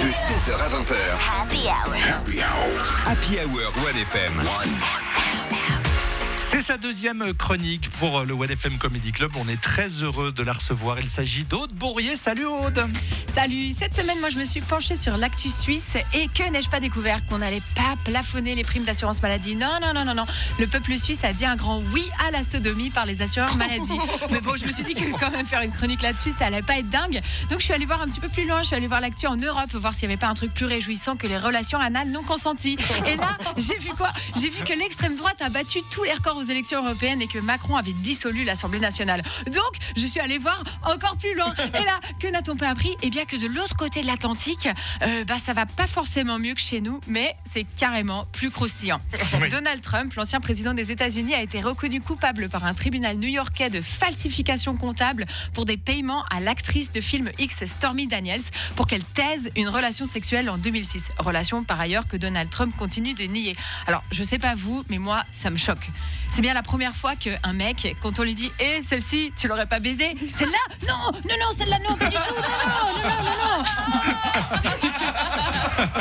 De 16h à 20h. Happy Hour. Happy Hour 1FM. C'est sa deuxième chronique pour le 1FM Comedy Club. On est très heureux de la recevoir. Il s'agit d'Aude Bourrier. Salut Aude. Salut, cette semaine, moi je me suis penchée sur l'actu suisse et que n'ai-je pas découvert qu'on n'allait pas plafonner les primes d'assurance maladie. Non. Le peuple suisse a dit un grand oui à la sodomie par les assureurs maladie. Mais bon, je me suis dit que quand même faire une chronique là-dessus, ça allait pas être dingue. Donc je suis allée voir un petit peu plus loin, je suis allée voir l'actu en Europe, voir s'il n'y avait pas un truc plus réjouissant que les relations anales non consenties. Et là, j'ai vu quoi ? J'ai vu que l'extrême droite a battu tous les records aux élections européennes et que Macron avait dissolu l'Assemblée nationale. Donc, je suis allée voir encore plus loin. Et là, que n'a-t-on pas appris ? Eh bien que de l'autre côté de l'Atlantique, ça va pas forcément mieux que chez nous, mais c'est carrément plus croustillant. Oui. Donald Trump, l'ancien président des États-Unis, a été reconnu coupable par un tribunal new-yorkais de falsification comptable pour des paiements à l'actrice de film X Stormy Daniels pour qu'elle taise une relation sexuelle en 2006. Relation par ailleurs que Donald Trump continue de nier. Alors, je sais pas vous, mais moi, ça me choque. C'est bien la première fois qu'un mec, quand on lui dit « Eh, celle-ci, tu l'aurais pas baisée ?» Celle-là ? Non, celle-là, non, pas du tout. Non.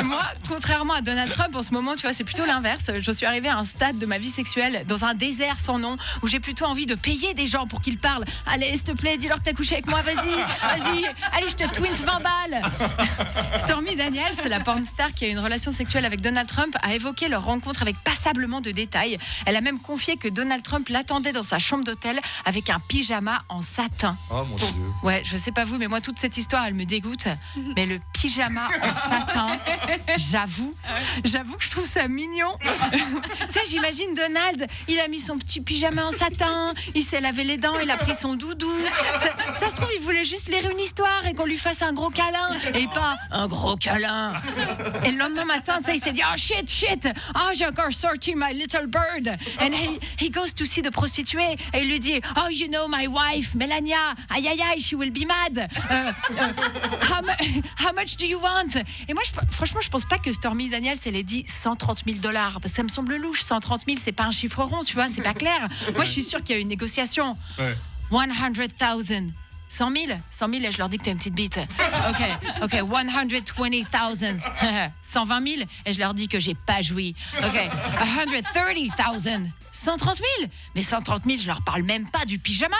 Moi, contrairement à Donald Trump, en ce moment, tu vois, c'est plutôt l'inverse. Je suis arrivée à un stade de ma vie sexuelle, dans un désert sans nom, où j'ai plutôt envie de payer des gens pour qu'ils parlent. Allez, s'il te plaît, dis-leur que t'as couché avec moi, vas-y. Allez, je te twint 20 balles. Stormy Daniels, la porn star qui a une relation sexuelle avec Donald Trump, a évoqué leur rencontre avec passablement de détails. Elle a même confié que Donald Trump l'attendait dans sa chambre d'hôtel avec un pyjama en satin. Oh mon Dieu. Ouais, je sais pas vous, mais moi, toute cette histoire, elle me dégoûte. Mais le pyjama en satin, j'avoue que je trouve ça mignon. Tu sais, j'imagine Donald, il a mis son petit pyjama en satin, il s'est lavé les dents, il a pris son doudou. Ça se trouve, il voulait juste lire une histoire et qu'on lui fasse un gros câlin. Et pas un gros câlin. Et le lendemain matin, tu sais, il s'est dit, oh shit, j'ai encore sorti my little bird. And he goes to see the prostituée et il lui dit, oh, you know my wife, Melania, aïe, she will be mad. How much do you want? Et moi, franchement, je pense pas que Stormy Daniels, elle ait dit $130 000. Ça me semble louche, 130 000, c'est pas un chiffre rond, tu vois, c'est pas clair. Moi, je suis sûre qu'il y a eu une négociation. Ouais. 100,000. 100 000 et je leur dis que t'as une petite bite. Ok, 120,000. 120 000 et je leur dis que j'ai pas joui. Ok, 130,000. 130 000. Mais 130 000, je leur parle même pas du pyjama.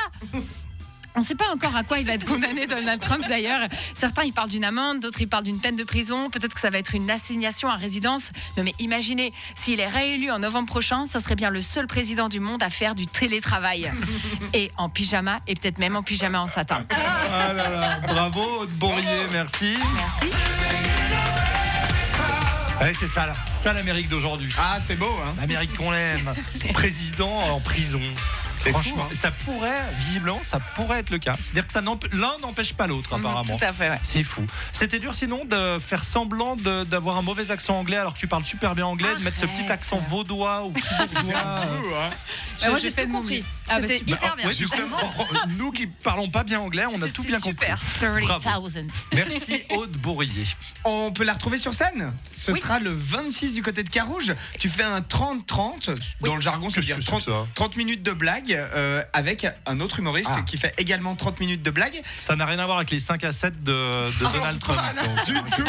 On ne sait pas encore à quoi il va être condamné, Donald Trump, d'ailleurs. Certains, ils parlent d'une amende, d'autres, ils parlent d'une peine de prison. Peut-être que ça va être une assignation à résidence. Non, mais imaginez, s'il est réélu en novembre prochain, ça serait bien le seul président du monde à faire du télétravail. Et en pyjama, et peut-être même en pyjama en satin. Ah là là, bravo Aude Bourrier, merci. Merci. Ouais, c'est ça l'Amérique d'aujourd'hui. Ah, c'est beau, hein. L'Amérique qu'on aime. Président en prison. Franchement, ça pourrait être le cas. C'est-à-dire que l'un n'empêche pas l'autre, apparemment. Tout à fait, ouais. C'est fou. C'était dur, sinon, de faire semblant d'avoir un mauvais accent anglais alors que tu parles super bien anglais, de mettre ce petit accent vaudois ou fribourgeois. Moi, j'ai tout compris. C'était hyper bien. Ouais, justement, nous qui parlons pas bien anglais, on a tout bien compris. Super. Bravo. 30,000. Merci Aude Bourrier. On peut la retrouver sur scène. Ce sera le 26 du côté de Carouge. Tu fais un 30-30. Dans le jargon, ça veut dire Qu'est-ce que c'est que ça 30 minutes de blague avec un autre humoriste qui fait également 30 minutes de blague. Ça n'a rien à voir avec les 5 à 7 de Donald Trump. Pas du tout.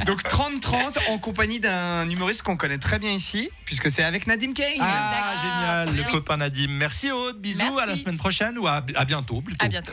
Donc 30-30 en compagnie d'un humoriste qu'on connaît très bien ici, puisque c'est avec Nadim Kane. Ah, génial, le copain Nadim. Merci Aude, bisous, Merci. à la semaine prochaine ou à bientôt plutôt. À bientôt.